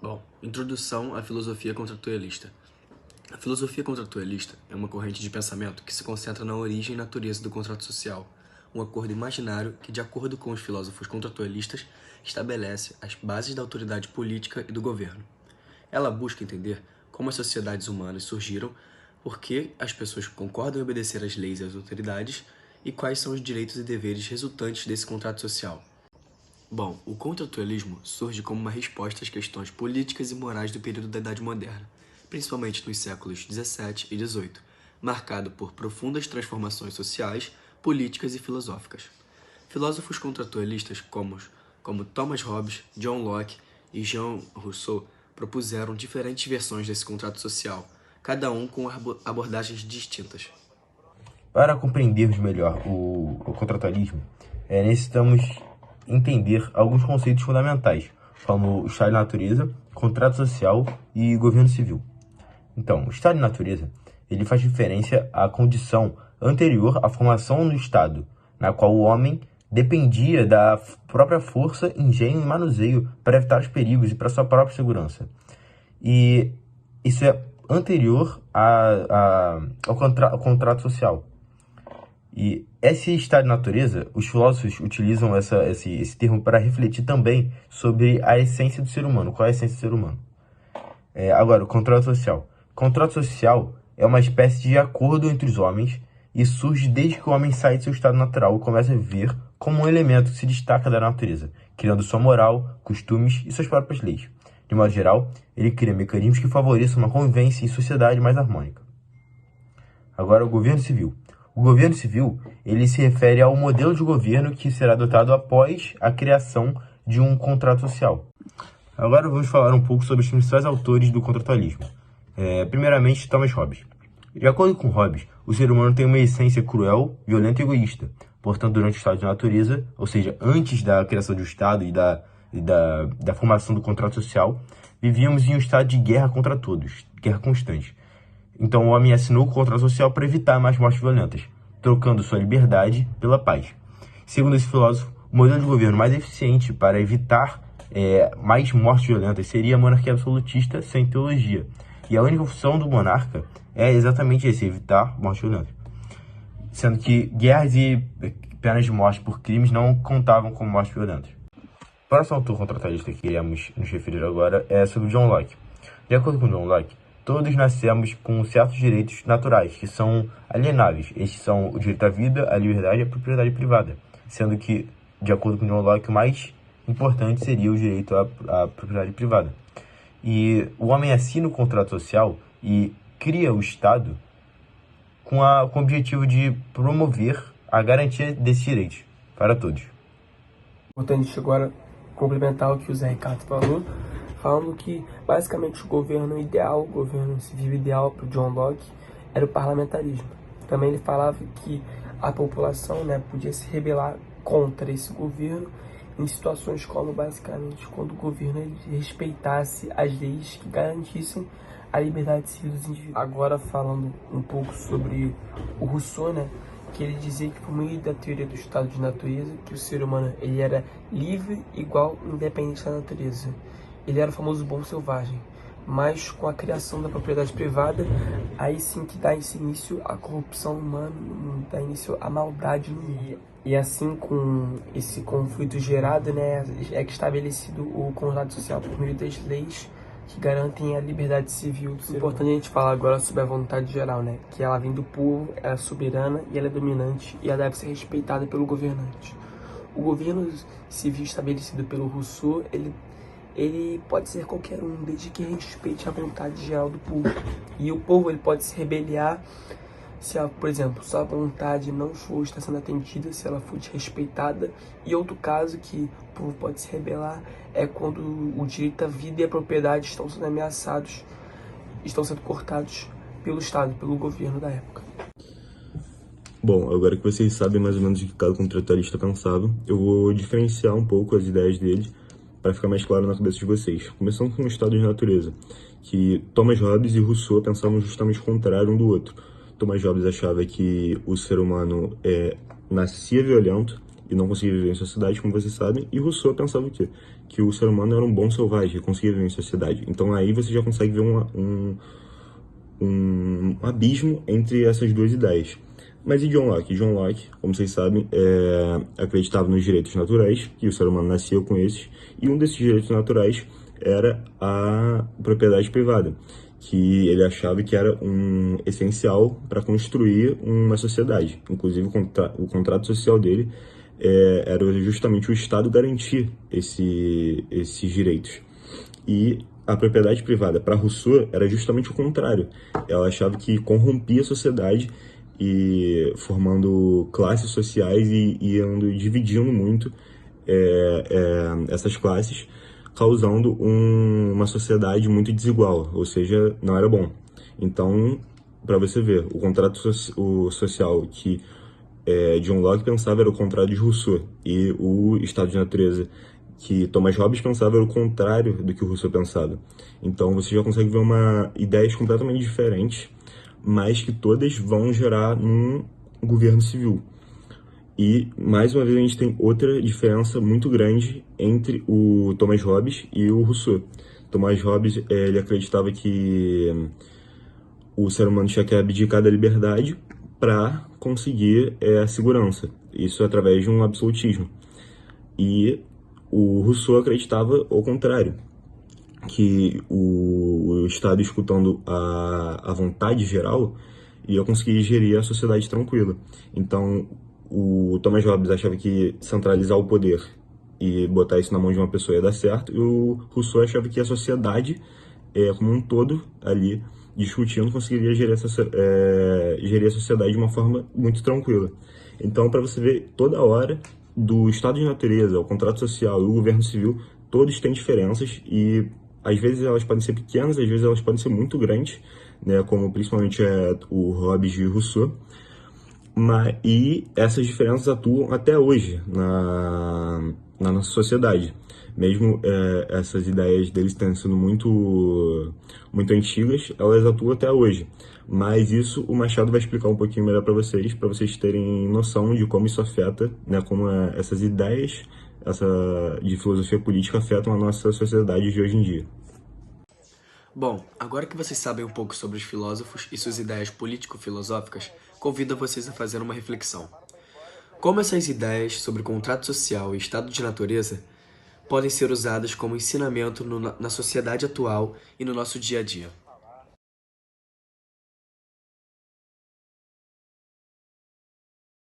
Bom, introdução à filosofia contratualista. A filosofia contratualista é uma corrente de pensamento que se concentra na origem e natureza do contrato social, um acordo imaginário que, de acordo com os filósofos contratualistas, estabelece as bases da autoridade política e do governo. Ela busca entender como as sociedades humanas surgiram, por que as pessoas concordam em obedecer às leis e às autoridades e quais são os direitos e deveres resultantes desse contrato social. Bom, o contratualismo surge como uma resposta às questões políticas e morais do período da Idade Moderna, principalmente nos séculos XVII e XVIII, marcado por profundas transformações sociais, políticas e filosóficas. Filósofos contratualistas como Thomas Hobbes, John Locke e Jean Rousseau propuseram diferentes versões desse contrato social, cada um com abordagens distintas. Para compreendermos melhor o contratualismo, necessitamos entender alguns conceitos fundamentais, como o estado de natureza, contrato social e governo civil. Então, o estado de natureza ele faz referência à condição anterior à formação do Estado, na qual o homem dependia da própria força, engenho e manuseio para evitar os perigos e para sua própria segurança. E isso é anterior ao contrato social. E esse estado de natureza, os filósofos utilizam esse termo para refletir também sobre a essência do ser humano. Qual é a essência do ser humano? Agora, o contrato social. O contrato social é uma espécie de acordo entre os homens e surge desde que o homem sai de seu estado natural e começa a viver como um elemento que se destaca da natureza, criando sua moral, costumes e suas próprias leis. De modo geral, ele cria mecanismos que favoreçam uma convivência e sociedade mais harmônica. Agora, o governo civil. O governo civil, ele se refere ao modelo de governo que será adotado após a criação de um contrato social. Agora vamos falar um pouco sobre os principais autores do contratualismo. Primeiramente, Thomas Hobbes. De acordo com Hobbes, o ser humano tem uma essência cruel, violenta e egoísta. Portanto, durante o estado de natureza, ou seja, antes da criação do Estado e da formação do contrato social, vivíamos em um estado de guerra contra todos, guerra constante. Então o homem assinou o contrato social para evitar mais mortes violentas, trocando sua liberdade pela paz. Segundo esse filósofo, o modelo de governo mais eficiente para evitar mais mortes violentas seria a monarquia absolutista sem teologia. E a única função do monarca é exatamente esse, evitar mortes violentas. Sendo que guerras e penas de morte por crimes não contavam como mortes violentas. O próximo autor contratualista que iremos nos referir agora é sobre John Locke. De acordo com John Locke, todos nascemos com certos direitos naturais, que são alienáveis. Estes são o direito à vida, à liberdade e à propriedade privada. Sendo que, de acordo com John Locke, o mais importante seria o direito à propriedade privada. E o homem assina o contrato social e cria o Estado com o objetivo de promover a garantia desses direitos para todos. Importante agora complementar o que o Zé Ricardo falou, falando que basicamente o governo ideal, o governo civil ideal para o John Locke era o parlamentarismo. Também ele falava que a população podia se rebelar contra esse governo em situações como basicamente quando o governo ele respeitasse as leis que garantissem a liberdade civil dos indivíduos. Agora falando um pouco sobre o Rousseau, que ele dizia que por meio da teoria do estado de natureza, que o ser humano ele era livre, igual, independente da natureza. Ele era o famoso bom selvagem, mas com a criação da propriedade privada, aí sim que dá início à corrupção humana, dá início à maldade no mundo. E assim, com esse conflito gerado, é que estabelecido o contrato social por meio das leis que garantem a liberdade civil do ser humano. É importante a gente falar agora sobre a vontade geral, que ela vem do povo, ela é soberana e ela é dominante e ela deve ser respeitada pelo governante. O governo civil estabelecido pelo Rousseau, ele pode ser qualquer um, desde que respeite a vontade geral do povo. E o povo ele pode se rebeliar se, por exemplo, sua vontade não estar sendo atendida, se ela for desrespeitada. E outro caso que o povo pode se rebelar é quando o direito à vida e à propriedade estão sendo ameaçados, estão sendo cortados pelo Estado, pelo governo da época. Bom, agora que vocês sabem mais ou menos o que cada contratualista pensava, eu vou diferenciar um pouco as ideias dele para ficar mais claro na cabeça de vocês. Começando com o estado de natureza, que Thomas Hobbes e Rousseau pensavam justamente o contrário um do outro. Thomas Hobbes achava que o ser humano nascia violento e não conseguia viver em sociedade, como vocês sabem, e Rousseau pensava o quê? Que o ser humano era um bom selvagem, que conseguia viver em sociedade. Então aí você já consegue ver um abismo entre essas duas ideias. Mas e John Locke? John Locke, como vocês sabem, acreditava nos direitos naturais, que o ser humano nascia com esses, e um desses direitos naturais era a propriedade privada, que ele achava que era essencial para construir uma sociedade. Inclusive, o contrato social dele era justamente o Estado garantir esses direitos. E a propriedade privada, para Rousseau, era justamente o contrário. Ela achava que corrompia a sociedade e formando classes sociais e dividindo muito essas classes, causando uma sociedade muito desigual, ou seja, não era bom. Então, para você ver, o contrato social que John Locke pensava era o contrário de Rousseau, e o estado de natureza que Thomas Hobbes pensava era o contrário do que o Rousseau pensava. Então, você já consegue ver ideias completamente diferentes, mas que todas vão gerar um governo civil. E, mais uma vez, a gente tem outra diferença muito grande entre o Thomas Hobbes e o Rousseau. Thomas Hobbes, ele acreditava que o ser humano tinha que abdicar da liberdade para conseguir a segurança. Isso através de um absolutismo. E o Rousseau acreditava o contrário, que o Estado, escutando a vontade geral, ia conseguir gerir a sociedade tranquila. Então, o Thomas Hobbes achava que centralizar o poder e botar isso na mão de uma pessoa ia dar certo, e o Rousseau achava que a sociedade, como um todo, ali, discutindo, conseguiria gerir a sociedade de uma forma muito tranquila. Então, para você ver, toda hora, do estado de natureza, ao contrato social e o governo civil, todos têm diferenças e às vezes elas podem ser pequenas, às vezes elas podem ser muito grandes, né, como principalmente o Hobbes e Rousseau. E essas diferenças atuam até hoje na nossa sociedade. Mesmo essas ideias deles tendo sido muito antigas, elas atuam até hoje. Mas isso o Machado vai explicar um pouquinho melhor para vocês terem noção de como isso afeta, né, como essas ideias de filosofia política afetam a nossa sociedade de hoje em dia. Bom, agora que vocês sabem um pouco sobre os filósofos e suas ideias político-filosóficas, convido vocês a fazer uma reflexão. Como essas ideias sobre contrato social e estado de natureza podem ser usadas como ensinamento na sociedade atual e no nosso dia a dia?